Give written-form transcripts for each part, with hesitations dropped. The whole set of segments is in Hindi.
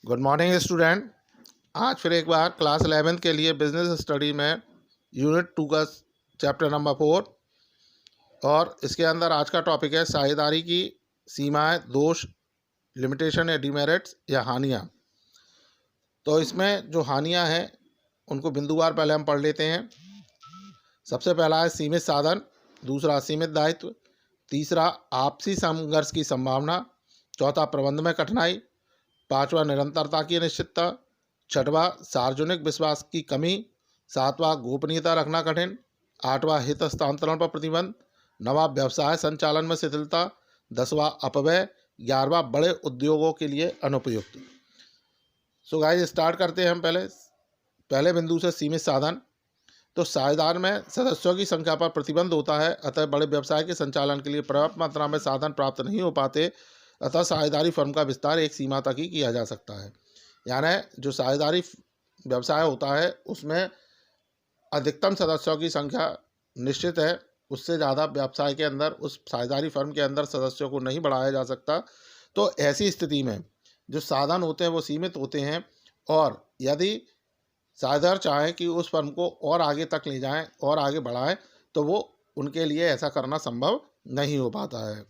Good morning student. आज फिर एक बार क्लास 11th के लिए बिजनेस स्टडी में यूनिट 2 का चैप्टर नंबर 4 और इसके अंदर आज का टॉपिक है साझेदारी की सीमाएं, दोष, लिमिटेशन या डिमेरिट्स या हानियां। तो इसमें जो हानियां हैं उनको बिंदुवार पहले हम पढ़ लेते हैं। सबसे पहला है सीमित साधन, दूसरा सीमित दायित्व, तीसरा आपसी संघर्ष की संभावना, चौथा प्रबंध में कठिनाई, पांचवा निरंतरता की अनिश्चितता, छठवां सार्वजनिक विश्वास की कमी, सातवां गोपनीयता रखना कठिन, आठवां हित हस्तांतरण पर प्रतिबंध, नवां व्यवसाय संचालन में शिथिलता, दसवां अपव्यय, 11वां बड़े उद्योगों के लिए अनुपयुक्त। सो गाइस स्टार्ट करते हैं हम पहले बिंदु से सीमित साधन। तो साझेदार में सदस्यों की संख्या पर प्रतिबंध होता है, अतः बड़े व्यवसाय के संचालन के लिए पर्याप्त मात्रा में साधन प्राप्त नहीं हो पाते, अतः साझेदारी फर्म का विस्तार एक सीमा तक ही किया जा सकता है। यानी जो साझेदारी व्यवसाय होता है उसमें अधिकतम सदस्यों की संख्या निश्चित है, उससे ज़्यादा व्यवसाय के अंदर उस साझेदारी फर्म के अंदर सदस्यों को नहीं बढ़ाया जा सकता। तो ऐसी स्थिति में जो साधन होते हैं वो सीमित होते हैं, और यदि साझेदार चाहें कि उस फर्म को और आगे तक ले जाएं और आगे बढ़ाएं तो वो उनके लिए ऐसा करना संभव नहीं हो पाता है।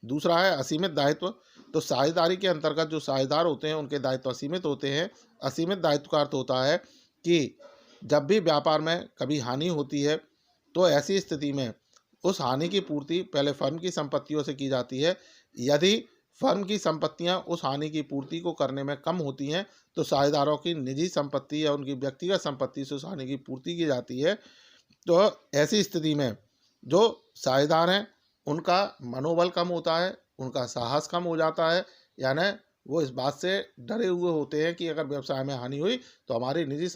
दूसरा है असीमित दायित्व। तो साझेदारी के अंतर्गत जो साझेदार होते हैं उनके दायित्व असीमित होते हैं। असीमित दायित्व का अर्थ होता है कि जब भी व्यापार में कभी हानि होती है तो ऐसी स्थिति में उस हानि की पूर्ति पहले फर्म की संपत्तियों से की जाती है। यदि फर्म की संपत्तियां उस हानि की पूर्ति को करने में कम होती हैं तो साझेदारों की निजी संपत्ति या उनकी व्यक्तिगत संपत्ति से उस हानि की पूर्ति की जाती है। तो ऐसी स्थिति में जो साझेदार हैं उनका मनोबल कम होता है, उनका साहस कम हो जाता है, यानी वो इस बात से डरे हुए होते हैं कि अगर व्यवसाय में हानि हुई तो हमारी निजी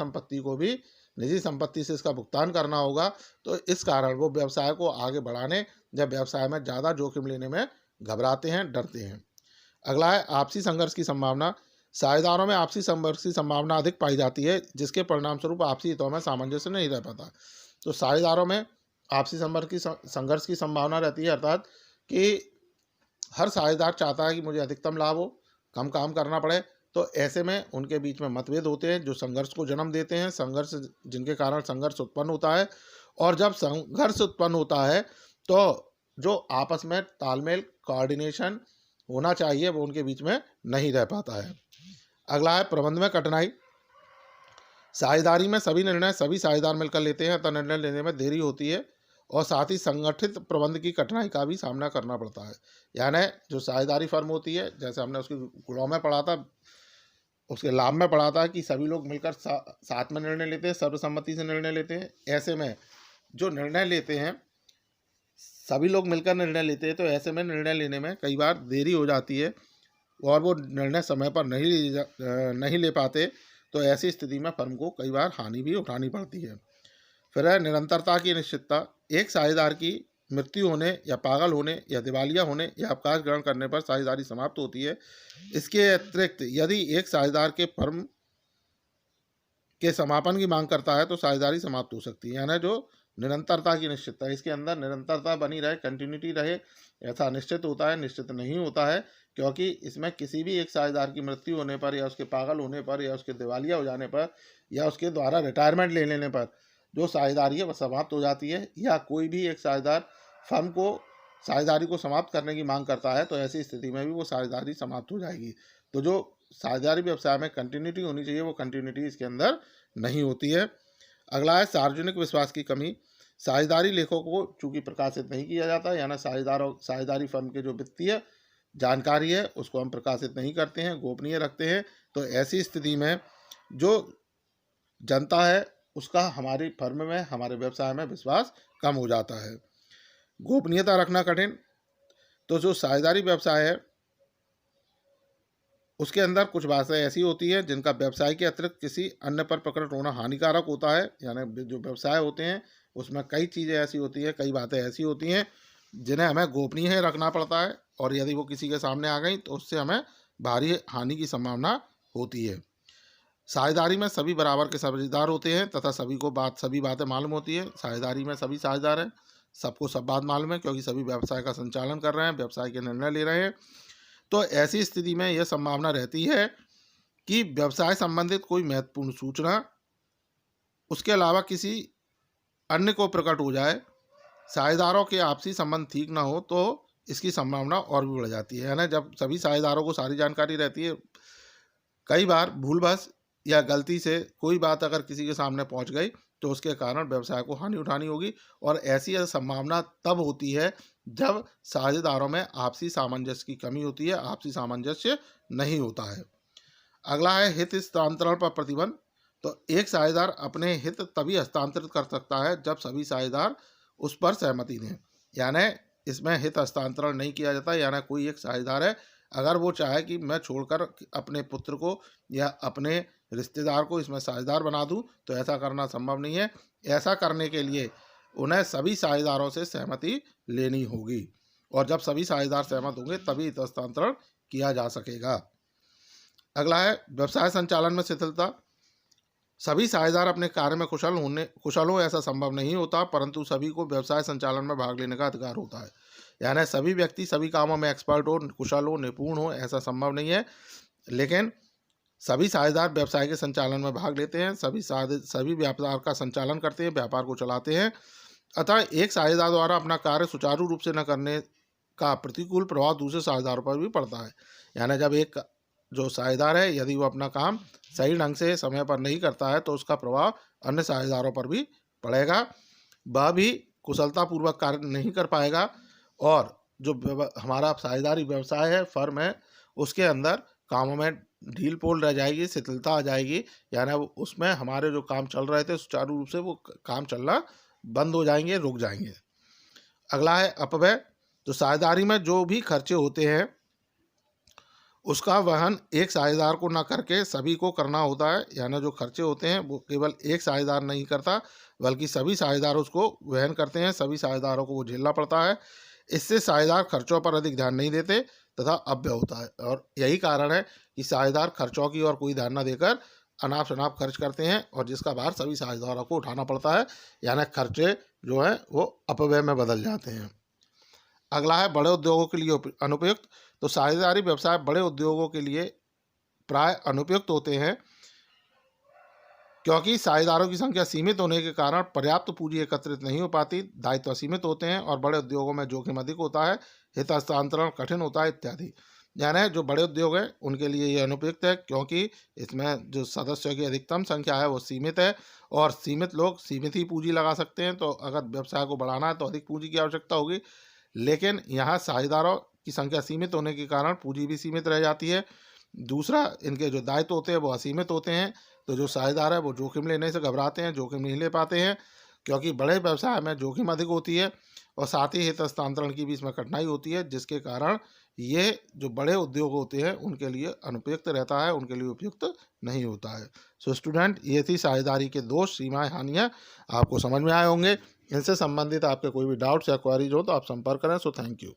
संपत्ति से इसका भुगतान करना होगा। तो इस कारण वो व्यवसाय को आगे बढ़ाने या व्यवसाय में ज़्यादा जोखिम लेने में घबराते हैं, डरते हैं। अगला है आपसी संघर्ष की संभावना। साझेदारों में आपसी संघर्ष की संभावना अधिक पाई जाती है, जिसके परिणाम स्वरूप आपसी हितों में सामंजस्य नहीं रह पाता। तो साझेदारों में आपसी संघर्ष की संभावना रहती है, अर्थात कि हर साझेदार चाहता है कि मुझे अधिकतम लाभ हो, कम काम करना पड़े। तो ऐसे में उनके बीच में मतभेद होते हैं जो संघर्ष को जन्म देते हैं, जिनके कारण संघर्ष उत्पन्न होता है। और जब संघर्ष उत्पन्न होता है तो जो आपस में तालमेल, कोऑर्डिनेशन होना चाहिए वो उनके बीच में नहीं रह पाता है। अगला है प्रबंध में कठिनाई। साझेदारी में सभी निर्णय सभी साझेदार मिलकर लेते हैं, अतः निर्णय लेने में देरी होती है और साथ ही संगठित प्रबंध की कठिनाई का भी सामना करना पड़ता है। यानी जो साझेदारी फर्म होती है, जैसे हमने उसके गुणों में पढ़ा था, उसके लाभ में पढ़ा था कि सभी लोग मिलकर साथ में निर्णय लेते हैं, सर्वसम्मति से निर्णय लेते हैं। ऐसे में जो निर्णय लेते हैं सभी लोग मिलकर निर्णय लेते हैं, तो ऐसे में निर्णय लेने में कई बार देरी हो जाती है और वो निर्णय समय पर नहीं ले पाते। तो ऐसी स्थिति में फर्म को कई बार हानि भी उठानी पड़ती है। फिर है निरंतरता की अनिश्चितता। एक साझेदार की मृत्यु होने या पागल होने या दिवालिया होने या अवकाश ग्रहण करने पर साझेदारी समाप्त होती है। इसके अतिरिक्त यदि एक साझेदार के फर्म के समापन की मांग करता है तो साझेदारी समाप्त हो सकती है। यानी जो निरंतरता की निश्चितता, इसके अंदर निरंतरता बनी रहे, कंटिन्यूटी रहे, ऐसा निश्चित होता है, निश्चित नहीं होता है, क्योंकि इसमें किसी भी एक साझेदार की मृत्यु होने पर या उसके पागल होने पर या उसके दिवालिया हो जाने पर या उसके द्वारा रिटायरमेंट ले लेने पर जो साझेदारी है वह समाप्त हो जाती है। या कोई भी एक साझेदार फर्म को साझेदारी को समाप्त करने की मांग करता है तो ऐसी स्थिति में भी वो साझेदारी समाप्त हो जाएगी। तो जो साझेदारी व्यवसाय में कंटिन्यूटी होनी चाहिए वो कंटिन्यूटी इसके अंदर नहीं होती है। अगला है सार्वजनिक विश्वास की कमी। साझेदारी लेखों को चूंकि प्रकाशित नहीं किया जाता, यानी साझेदारी फर्म के जो वित्तीय जानकारी है उसको हम प्रकाशित नहीं करते हैं, गोपनीय रखते हैं। तो ऐसी स्थिति में जो जनता है उसका हमारी फर्म में, हमारे व्यवसाय में विश्वास कम हो जाता है। गोपनीयता रखना कठिन। तो जो साझेदारी व्यवसाय है उसके अंदर कुछ बातें ऐसी होती हैं जिनका व्यवसाय के अतिरिक्त किसी अन्य पर प्रकट होना हानिकारक होता है। यानी जो व्यवसाय होते हैं उसमें कई चीज़ें ऐसी होती हैं, कई बातें ऐसी होती हैं जिन्हें हमें गोपनीय रखना पड़ता है, और यदि वो किसी के सामने आ गई तो उससे हमें भारी हानि की संभावना होती है। साझेदारी में सभी बराबर के साझेदार होते हैं तथा सभी बातें मालूम होती है। साझेदारी में सभी साझेदार हैं, सबको सब बात मालूम है, क्योंकि सभी व्यवसाय का संचालन कर रहे हैं, व्यवसाय के निर्णय ले रहे हैं। तो ऐसी स्थिति में यह संभावना रहती है कि व्यवसाय संबंधित कोई महत्वपूर्ण सूचना उसके अलावा किसी अन्य को प्रकट हो जाए, साझेदारों के आपसी संबंध ठीक ना हो तो इसकी संभावना और भी बढ़ जाती है। यानी जब सभी साझेदारों को सारी जानकारी रहती है, कई बार भूलवश या गलती से कोई बात अगर किसी के सामने पहुंच गई तो उसके कारण व्यवसाय को हानि उठानी होगी, और ऐसी संभावना तब होती है जब साझेदारों में आपसी सामंजस्य की कमी होती है, आपसी सामंजस्य नहीं होता है। अगला है हित हस्तांतरण पर प्रतिबंध। तो एक साझेदार अपने हित तभी हस्तांतरित कर सकता है जब सभी साझेदार उस पर सहमति दें। यानी इसमें हित हस्तांतरण नहीं किया जाता। यानी कोई एक साझेदार है, अगर वो चाहे कि मैं छोड़कर अपने पुत्र को या अपने रिश्तेदार को इसमें साझेदार बना दूं, तो ऐसा करना संभव नहीं है। ऐसा करने के लिए उन्हें सभी साझेदारों से सहमति लेनी होगी, और जब सभी साझेदार सहमत होंगे तभी हित हस्तांतरण किया जा सकेगा। अगला है व्यवसाय संचालन में शिथिलता। सभी साझेदार अपने कार्य में कुशल हो ऐसा संभव नहीं होता, परंतु सभी को व्यवसाय संचालन में भाग लेने का अधिकार होता है। यानी सभी व्यक्ति सभी कामों में एक्सपर्ट हो, कुशल हो, निपुण हो ऐसा संभव नहीं है, लेकिन सभी साझेदार व्यवसाय के संचालन में भाग लेते हैं, सभी व्यापार का संचालन करते हैं, व्यापार को चलाते हैं। अतः एक साझेदार द्वारा अपना कार्य सुचारू रूप से न करने का प्रतिकूल प्रभाव दूसरे साझेदारों पर भी पड़ता है। यानी जब एक जो साझेदार है यदि वो अपना काम सही ढंग से समय पर नहीं करता है तो उसका प्रभाव अन्य साझेदारों पर भी पड़ेगा, वह भी कुशलतापूर्वक कार्य नहीं कर पाएगा, और जो हमारा साझेदारी व्यवसाय है, फर्म है, उसके अंदर कामों में ढील पोल रह जाएगी, शिथिलता आ जाएगी। यानी उसमें हमारे जो काम चल रहे थे सुचारू रूप से वो काम चलना बंद हो जाएंगे, रुक जाएंगे। अगला है अपव्यय। तो साझेदारी में जो भी खर्चे होते हैं उसका वहन एक साझेदार को ना करके सभी को करना होता है। यानी जो खर्चे होते हैं वो केवल एक साझेदार नहीं करता, बल्कि सभी साझेदार उसको वहन करते हैं, सभी साझेदारों को वो झेलना पड़ता है। इससे साझेदार खर्चों पर अधिक ध्यान नहीं देते तथा अपव्यय होता है, और यही कारण है कि साझेदार खर्चों की ओर कोई ध्यान न देकर अनाप शनाप खर्च करते हैं, और जिसका भार सभी साझेदारों को उठाना पड़ता है। यानी खर्चे जो है वो अपव्यय में बदल जाते हैं। अगला है बड़े उद्योगों के लिए अनुपयुक्त। तो साझेदारी व्यवसाय बड़े उद्योगों के लिए प्राय अनुपयुक्त होते हैं, क्योंकि साझेदारों की संख्या सीमित होने के कारण पर्याप्त पूंजी एकत्रित नहीं हो पाती, दायित्व सीमित होते हैं, और बड़े उद्योगों में जोखिम अधिक होता है, हित हस्तांतरण कठिन होता है इत्यादि। यानी जो बड़े उद्योग हैं उनके लिए ये अनुपयुक्त है, क्योंकि इसमें जो सदस्यों की अधिकतम संख्या है वो सीमित है, और सीमित लोग सीमित ही पूंजी लगा सकते हैं। तो अगर व्यवसाय को बढ़ाना है तो अधिक पूंजी की आवश्यकता होगी, लेकिन यहाँ साझेदारों की संख्या सीमित होने के कारण पूंजी भी सीमित रह जाती है। दूसरा, इनके जो दायित्व होते हैं वो असीमित होते हैं, तो जो साझेदार है वो जोखिम लेने से घबराते हैं, जोखिम नहीं ले पाते हैं, क्योंकि बड़े व्यवसाय में जोखिम अधिक होती है, और साथ ही हित हस्तांतरण की भी इसमें कठिनाई होती है, जिसके कारण ये जो बड़े उद्योग होते हैं उनके लिए अनुपयुक्त रहता है, उनके लिए उपयुक्त नहीं होता है। सो स्टूडेंट, ये थी साझेदारी के दोष, सीमाएं, हानियाँ, आपको समझ में आए होंगे। इनसे संबंधित आपके कोई भी डाउट्स या क्वेरीज हो तो आप संपर्क करें। So thank you.